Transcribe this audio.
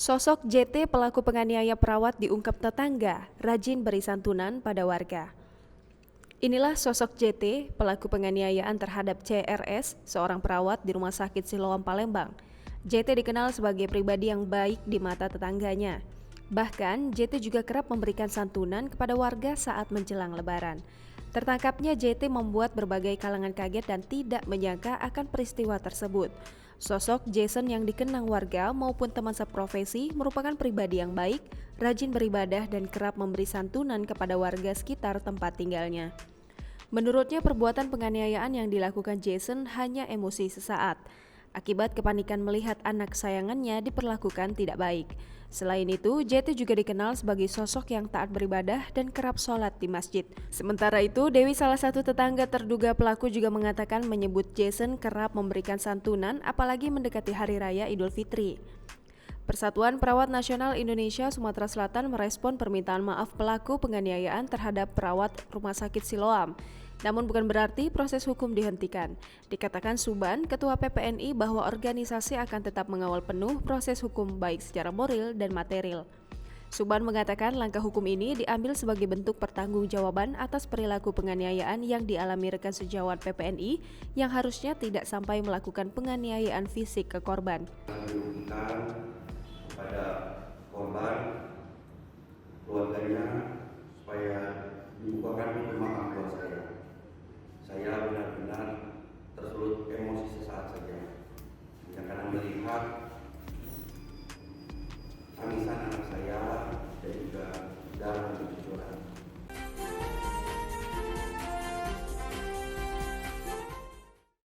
Sosok JT pelaku penganiaya perawat diungkap tetangga, rajin beri santunan pada warga. Inilah sosok JT, pelaku penganiayaan terhadap CRS, seorang perawat di Rumah Sakit Siloam Palembang. JT dikenal sebagai pribadi yang baik di mata tetangganya. Bahkan, JT juga kerap memberikan santunan kepada warga saat menjelang Lebaran. Tertangkapnya JT membuat berbagai kalangan kaget dan tidak menyangka akan peristiwa tersebut. Sosok Jason yang dikenang warga maupun teman seprofesi merupakan pribadi yang baik, rajin beribadah dan kerap memberi santunan kepada warga sekitar tempat tinggalnya. Menurutnya perbuatan penganiayaan yang dilakukan Jason hanya emosi sesaat, akibat kepanikan melihat anak sayangannya diperlakukan tidak baik. Selain itu, JT juga dikenal sebagai sosok yang taat beribadah dan kerap sholat di masjid. Sementara itu, Dewi, salah satu tetangga terduga pelaku, juga mengatakan menyebut Jason kerap memberikan santunan apalagi mendekati Hari Raya Idul Fitri. Persatuan Perawat Nasional Indonesia Sumatera Selatan merespon permintaan maaf pelaku penganiayaan terhadap perawat Rumah Sakit Siloam. Namun bukan berarti proses hukum dihentikan. Dikatakan Suban, Ketua PPNI, bahwa organisasi akan tetap mengawal penuh proses hukum baik secara moral dan material. Suban mengatakan langkah hukum ini diambil sebagai bentuk pertanggungjawaban atas perilaku penganiayaan yang dialami rekan sejawat PPNI yang harusnya tidak sampai melakukan penganiayaan fisik ke korban. Kepada korban, keluarganya, supaya dibukakan pintu maaf